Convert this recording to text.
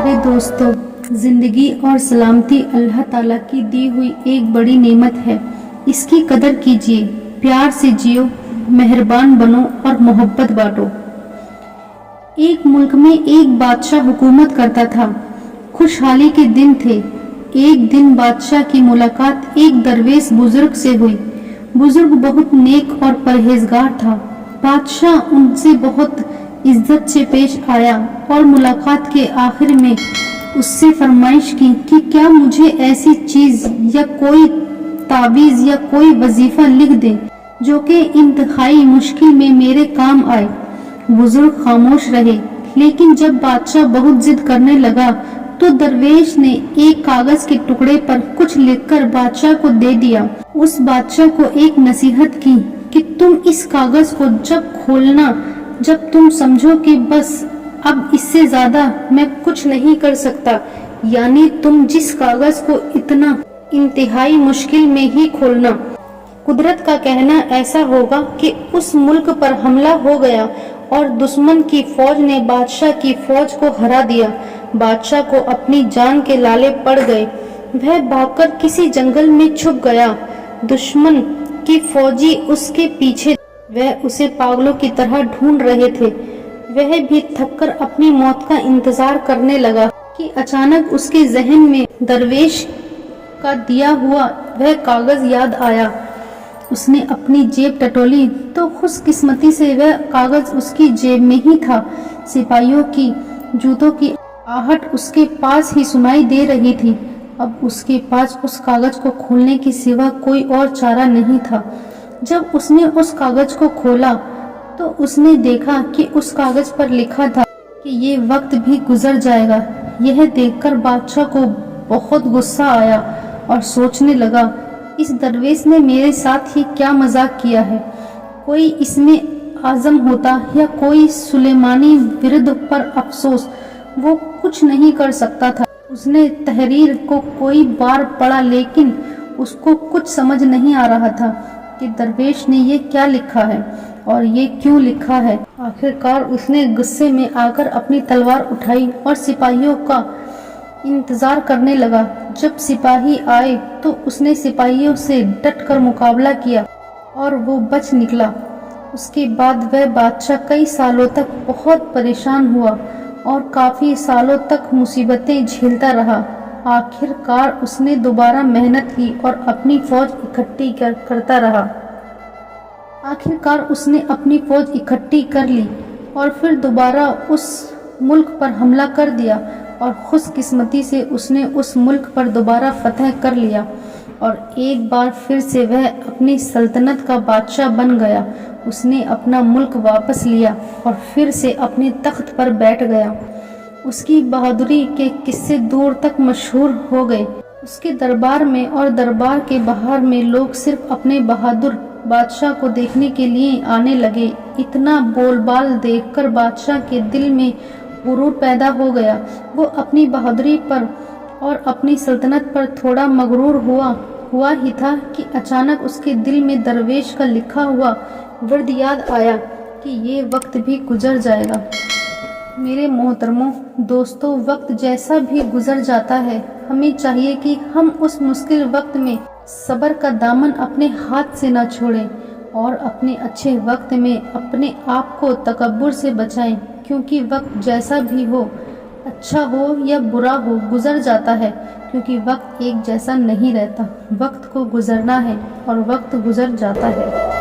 प्यारे दोस्तों, जिंदगी और सलामती अल्लाह ताला की दी हुई एक बड़ी नेमत है। इसकी कदर कीजिए, प्यार से जियो, मेहरबान बनो और मोहब्बत बांटो। एक मुल्क में एक बादशाह हुकूमत करता था। खुशहाली के दिन थे। एक दिन बादशाह की मुलाकात एक दरवेश बुजुर्ग से हुई। बुजुर्ग बहुत नेक और परहेजगार था। बादशाह उनसे बहुत इज्जत से पेश आया और मुलाकात के आखिर में उससे फरमाइश की कि क्या मुझे ऐसी चीज या कोई तावीज या कोई वजीफा लिख दे जो कि इंतहाई मुश्किल में मेरे काम आए। बुजुर्ग खामोश रहे, लेकिन जब बादशाह बहुत जिद करने लगा तो दरवेश ने एक कागज के टुकड़े पर कुछ लिखकर बादशाह को दे दिया। उस बादशाह को एक नसीहत की कि तुम इस कागज को जब खोलना जब तुम समझो कि बस अब इससे ज्यादा मैं कुछ नहीं कर सकता, यानी तुम जिस कागज को इतना इंतहाई मुश्किल में ही खोलना। कुदरत का कहना ऐसा होगा कि उस मुल्क पर हमला हो गया और दुश्मन की फौज ने बादशाह की फौज को हरा दिया। बादशाह को अपनी जान के लाले पड़ गए। वह भागकर किसी जंगल में छुप गया। दुश्मन की फौजी उसके पीछे, वह उसे पागलों की तरह ढूंढ रहे थे। वह भी थककर अपनी मौत का इंतजार करने लगा कि अचानक उसके जहन में दरवेश का दिया हुआ वह कागज याद आया। उसने अपनी जेब टटोली तो खुशकिस्मती से वह कागज उसकी जेब में ही था। सिपाहियों की जूतों की आहट उसके पास ही सुनाई दे रही थी। अब उसके पास उस कागज को खोलने के सिवा कोई और चारा नहीं था। जब उसने उस कागज को खोला तो उसने देखा कि उस कागज पर लिखा था कि ये वक्त भी गुजर जाएगा। यह देखकर बादशाह को बहुत गुस्सा आया और सोचने लगा, इस दरवेश ने मेरे साथ ही क्या मजाक किया है। कोई इसमें आजम होता या कोई सुलेमानी बिरद पर अफसोस, वो कुछ नहीं कर सकता था। उसने तहरीर को कई बार पढ़ा, लेकिन उसको कुछ समझ नहीं आ रहा था कि दरवेश ने ये क्या लिखा है और ये क्यों लिखा है। आखिरकार उसने गुस्से में आकर अपनी तलवार उठाई और सिपाहियों का इंतजार करने लगा। जब सिपाही आए तो उसने सिपाहियों से डटकर मुकाबला किया और वो बच निकला। उसके बाद वह बादशाह कई सालों तक बहुत परेशान हुआ और काफी सालों तक मुसीबतें झेलता रहा। आखिरकार उसने दोबारा मेहनत की और अपनी फौज इकट्ठी करता रहा। आखिरकार उसने अपनी फौज इकट्ठी कर ली और फिर दोबारा उस मुल्क पर हमला कर दिया और खुशकिस्मती से उसने उस मुल्क पर दोबारा फतह कर लिया और एक बार फिर से वह अपनी सल्तनत का बादशाह बन गया। उसने अपना मुल्क वापस लिया और फिर से अपने तख्त पर बैठ गया। उसकी बहादुरी के किस्से दूर तक मशहूर हो गए। उसके दरबार में और दरबार के बाहर में लोग सिर्फ अपने बहादुर बादशाह को देखने के लिए आने लगे। इतना बोलबाल देखकर बादशाह के दिल में गुरूर पैदा हो गया। वो अपनी बहादुरी पर और अपनी सल्तनत पर थोड़ा मगरूर हुआ ही था कि अचानक उसके दिल में दरवेश का लिखा हुआ वर्द याद आया कि ये वक्त भी गुजर जाएगा। मेरे मोहतरमों दोस्तों, वक्त जैसा भी गुजर जाता है, हमें चाहिए कि हम उस मुश्किल वक्त में सब्र का दामन अपने हाथ से न छोड़ें और अपने अच्छे वक्त में अपने आप को तकब्बुर से बचाएं, क्योंकि वक्त जैसा भी हो, अच्छा हो या बुरा हो, गुजर जाता है। क्योंकि वक्त एक जैसा नहीं रहता। वक्त को गुजरना है और वक्त गुजर जाता है।